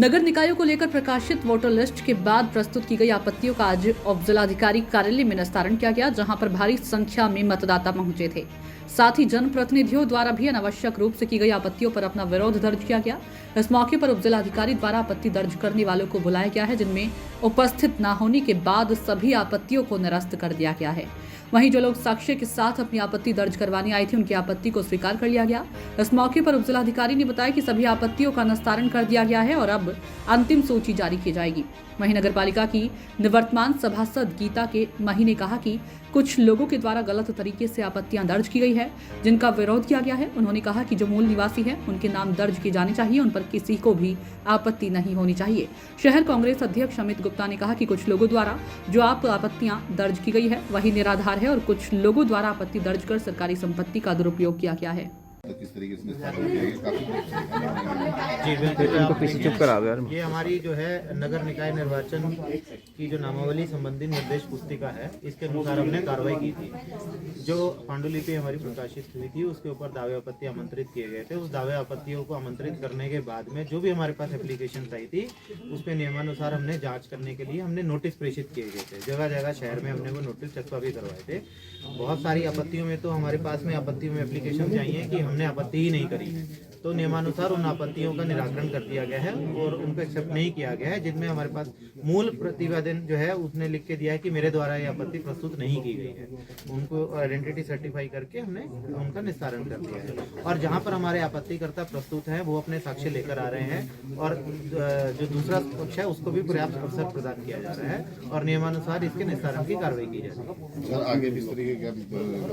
नगर निकायों को लेकर प्रकाशित वोटर लिस्ट के बाद प्रस्तुत की गई आपत्तियों का आज उप जिलाधिकारी कार्यालय में निस्तारण किया गया, जहां पर भारी संख्या में मतदाता पहुंचे थे। साथ ही जनप्रतिनिधियों द्वारा भी अनावश्यक रूप से की गई आपत्तियों पर अपना विरोध दर्ज किया गया। इस मौके पर उप जिलाधिकारी द्वारा आपत्ति दर्ज करने वालों को बुलाया गया है, जिनमें उपस्थित न होने के बाद सभी आपत्तियों को निरस्त कर दिया गया है। वहीं जो लोग साक्ष्य के साथ अपनी आपत्ति दर्ज करवाने आए थे, उनकी आपत्ति को स्वीकार कर लिया गया। इस मौके पर उप जिलाधिकारी ने बताया कि सभी आपत्तियों का निस्तारण कर दिया गया है और अब अंतिम सूची जारी की जाएगी। वहीं नगर पालिका की निवर्तमान सभासद गीता के मही ने कहा कि कुछ लोगों के द्वारा गलत तरीके से आपत्तियां दर्ज की गई है, जिनका विरोध किया गया है। उन्होंने कहा कि जो मूल निवासी हैं, उनके नाम दर्ज किए जाने चाहिए, उन पर किसी को भी आपत्ति नहीं होनी चाहिए। शहर कांग्रेस अध्यक्ष अमित गुप्ता ने कहा कि कुछ लोगों द्वारा जो आपत्तियां दर्ज की गई है वही निराधार है और कुछ लोगों द्वारा आपत्ति दर्ज कर सरकारी संपत्ति का दुरुपयोग किया गया है। तो किस तरीके से निस्तारण किया गया? जी बिल्कुल, चुप करा यार। ये हमारी जो है नगर निकाय निर्वाचन की जो नामावली संबंधी निर्देश पुस्तिका है, इसके अनुसार हमने कार्रवाई की थी। जो पांडुलिपि हमारी प्रकाशित हुई थी, उसके ऊपर दावे आपत्ति आमंत्रित किए गए थे। उस दावे आपत्तियों को आमंत्रित करने के बाद में जो भी हमारे पास एप्लीकेशन आई थी, उस पर नियमानुसार हमने जाँच करने के लिए हमने नोटिस प्रेषित किए गए थे। जगह जगह शहर में हमने वो नोटिस चस्पा भी करवाए थे। बहुत सारी आपत्तियों में तो हमारे पास में आपत्तियों में एप्लीकेशन चाहिए कि हमने आपत्ति ही नहीं करी है, तो नियमानुसार उन आपत्तियों का निराकरण कर दिया गया है और उनको एक्सेप्ट नहीं किया गया है। जिनमें हमारे पास मूल प्रतिवेदन जो है उसने लिख के दिया है कि मेरे द्वारा ये आपत्ति प्रस्तुत नहीं की गई है, उनको आइडेंटिटी सर्टिफाई करके हमने उनका निस्तारण कर दिया है। और जहाँ पर हमारे आपत्तिकर्ता प्रस्तुत हैं वो अपने साक्ष्य लेकर आ रहे हैं और जो दूसरा पक्ष है उसको भी पर्याप्त अवसर प्रदान किया जा रहा है और नियमानुसार इसके निस्तारण की कार्रवाई की जा रही है। सर आगे भी इस तरीके के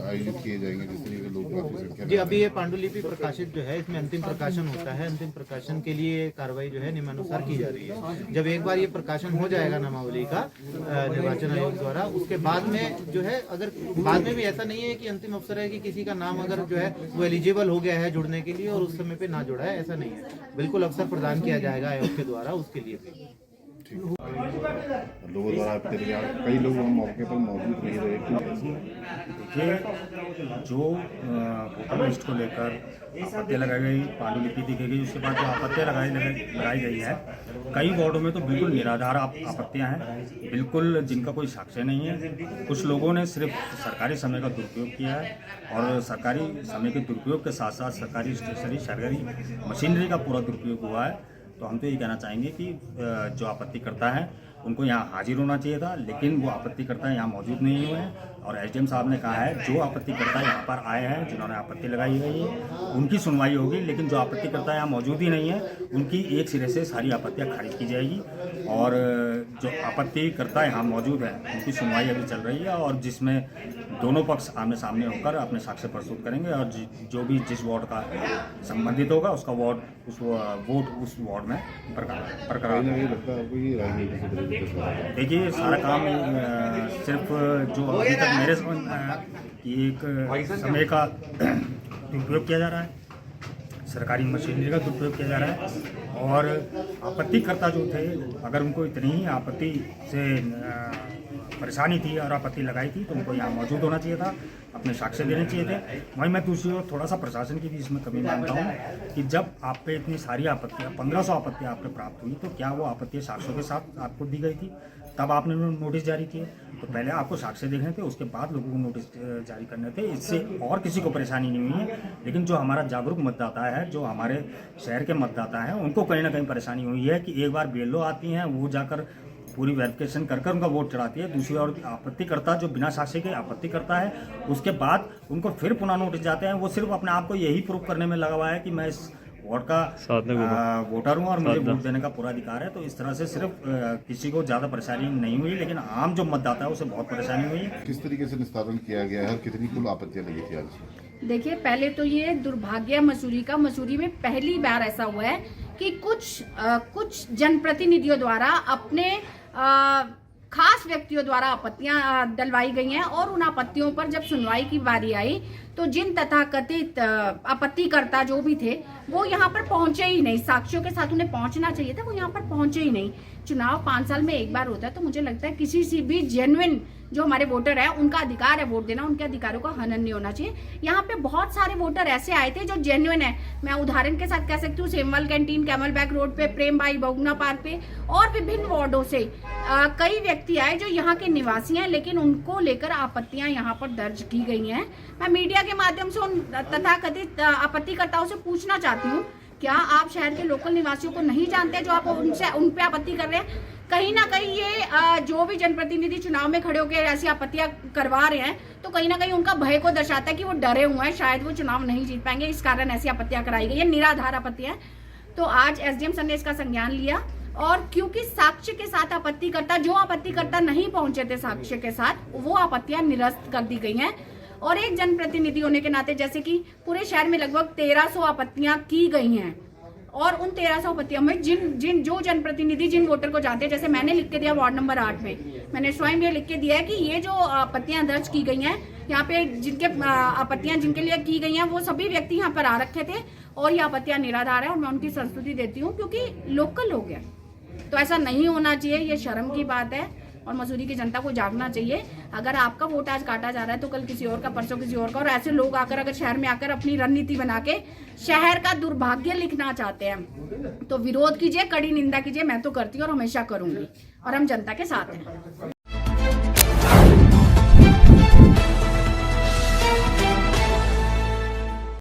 आयोजित किए जाएंगे जिस तरीके के लोग? जी अभी ये पांडुलिपि प्रकाशित जो है, इसमें अंतिम प्रकाशन होता है। अंतिम प्रकाशन के लिए कार्रवाई जो है नियमानुसार की जा रही है। जब एक बार ये प्रकाशन हो जाएगा नामावली का निर्वाचन आयोग द्वारा, उसके बाद में जो है, अगर बाद में भी ऐसा नहीं है कि अंतिम अवसर है कि किसी का नाम अगर जो है वो एलिजिबल हो गया है जुड़ने के लिए और उस समय पे ना जुड़ा है, ऐसा नहीं है। बिल्कुल अवसर प्रदान किया जाएगा आयोग के द्वारा उसके लिए भी। लोगों द्वारा कई लोग मौके पर मौजूद नहीं रहे। देखिए, जो वोटर लिस्ट को लेकर आपत्तियाँ लगाई गई, पांडुलिपि दी गई, उसके बाद जो आपत्तियाँ लगाई गई है, कई वार्डों में तो बिल्कुल निराधार आपत्तियाँ हैं, बिल्कुल जिनका कोई साक्ष्य नहीं है। कुछ लोगों ने सिर्फ सरकारी समय का दुरुपयोग किया है और सरकारी समय के दुरुपयोग के साथ साथ सरकारी स्टेशनरी सरकारी मशीनरी का पूरा दुरुपयोग हुआ है। तो हम तो ये कहना चाहेंगे कि जो आपत्तिकर्ता है उनको यहाँ हाजिर होना चाहिए था, लेकिन वो आपत्तिकर्ता यहाँ मौजूद नहीं हुए हैं। और एसडीएम साहब ने कहा है जो आपत्तिकर्ता यहाँ पर आए हैं, जिन्होंने आपत्ति लगाई गई है, उनकी सुनवाई होगी, लेकिन जो आपत्तिकर्ता यहाँ मौजूद ही नहीं है उनकी एक सिरे से सारी आपत्तियाँ खारिज की जाएगी। और जो आपत्तिकर्ता यहाँ मौजूद है उनकी सुनवाई अभी चल रही है और जिसमें दोनों पक्ष आमने सामने होकर अपने साक्ष्य प्रस्तुत करेंगे और जो भी जिस वार्ड का संबंधित होगा उसका वोट उस वार्ड में बरकरार। देखिए, सारा काम सिर्फ जो अभी तक मेरे समझ कि एक समय का दुरुपयोग किया जा रहा है, सरकारी मशीनरी का दुरुपयोग किया जा रहा है। और आपत्तिकर्ता जो थे, अगर उनको इतनी ही आपत्ति से परेशानी थी और आपत्ति लगाई थी तो उनको यहाँ मौजूद होना चाहिए था, अपने साक्ष्य देने चाहिए थे। वहीं मैं दूसरी ओर थोड़ा सा प्रशासन की भी इसमें कमी मानता हूँ कि जब आप पे इतनी सारी आपत्तियाँ 1500 आपत्तियाँ आप पे प्राप्त हुई, तो क्या वो आपत्तियाँ साक्ष्यों के साथ आपको दी गई थी? तब आपने नोटिस जारी किए, तो पहले आपको साक्ष्य देखने थे, उसके बाद लोगों को नोटिस जारी करने थे। इससे और किसी को परेशानी नहीं हुई है, लेकिन जो हमारा जागरूक मतदाता है, जो हमारे शहर के मतदाता हैं, उनको कहीं ना कहीं परेशानी हुई है कि एक बार बीएलओ आती हैं, वो जाकर पूरी वेरिफिकेशन कर उनका वोट चढ़ाती है। दूसरी ओर आपत्तिकर्ता जो बिना साक्ष्य के आपत्तिकर्ता है, उसके बाद उनको फिर पुनः नोटिस जाते हैं। वो सिर्फ अपने आप को यही प्रूव करने में लगा हुआ है कि मैं इस वार्ड का वोटर हूँ और मुझे वोट देने का पूरा अधिकार है। तो इस तरह से सिर्फ किसी को ज़्यादा परेशानी नहीं हुई, लेकिन आम जो मतदाता है उसे बहुत परेशानी हुई है। किस तरीके से निस्तारण किया गया है और कितनी कुल आपत्तियाँ लगी थी आज? देखिए, पहले तो ये दुर्भाग्य मसूरी में पहली बार ऐसा हुआ है कि कुछ जनप्रतिनिधियों द्वारा अपने खास व्यक्तियों द्वारा आपत्तियां डलवाई गई हैं और उन आपत्तियों पर जब सुनवाई की बारी आई तो जिन तथाकथित आपत्तिकर्ता जो भी थे वो यहाँ पर पहुंचे ही नहीं। साक्ष्यों के साथ उन्हें पहुंचना चाहिए था, वो यहाँ पर पहुंचे ही नहीं। चुनाव 5 साल में एक बार होता है, तो मुझे लगता है किसी से भी जेन्युइन जो हमारे वोटर है उनका अधिकार है वोट देना, उनके अधिकारों का हनन नहीं होना चाहिए। यहाँ पे बहुत सारे वोटर ऐसे आए थे जो जेन्युइन है। मैं उदाहरण के साथ कह सकती हूँ, Semwal canteen, camel back road पे, प्रेम भाई बहुगुणा पार्क पे और विभिन्न वार्डों से कई व्यक्ति आए जो यहाँ के निवासी हैं, लेकिन उनको लेकर आपत्तियां यहाँ पर दर्ज की गई हैं। मैं मीडिया के माध्यम से उन तथाकथित आपत्तिकर्ताओं से पूछना चाहती हूँ, क्या आप शहर के लोकल निवासियों को नहीं जानते जो आप उन पे आपत्ति कर रहे हैं? कहीं ना कहीं ये जो भी जनप्रतिनिधि चुनाव में खड़े होकर ऐसी आपत्तियां करवा रहे हैं, तो कहीं ना कहीं उनका भय को दर्शाता है कि वो डरे हुए हैं, शायद वो चुनाव नहीं जीत पाएंगे, इस कारण ऐसी आपत्तियां कराई गई है, निराधार आपत्तियां। तो आज एसडीएम सर ने इसका संज्ञान लिया और क्योंकि साक्ष्य के साथ जो आपत्तिकर्ता नहीं पहुंचे थे साक्ष्य के साथ, वो आपत्तियां निरस्त कर दी गई हैं। और एक जनप्रतिनिधि होने के नाते, जैसे कि पूरे शहर में लगभग 1300 आपत्तियां की गई हैं और उन 1300 आपत्तियों में जो जनप्रतिनिधि जिन वोटर को जानते हैं, जैसे मैंने लिख के दिया वार्ड नंबर 8 में, मैंने स्वयं ये लिख के दिया है कि ये जो आपत्तियां दर्ज की गई हैं, यहाँ पे जिनके आपत्तियां जिनके लिए की गई हैं वो सभी व्यक्ति यहाँ पर आ रखे थे और ये आपत्तियां निराधार है और मैं उनकी संस्तुति देती हूँ क्योंकि लोकल हो गया। तो ऐसा नहीं होना चाहिए, ये शर्म की बात है और मसूरी की जनता को जागना चाहिए। अगर आपका वोट आज काटा जा रहा है तो कल किसी और का, परसों किसी और का, और ऐसे लोग आकर अगर शहर में आकर अपनी रणनीति बना के शहर का दुर्भाग्य लिखना चाहते हैं तो विरोध कीजिए, कड़ी निंदा कीजिए। मैं तो करती हूँ और हमेशा करूंगी और हम जनता के साथ हैं।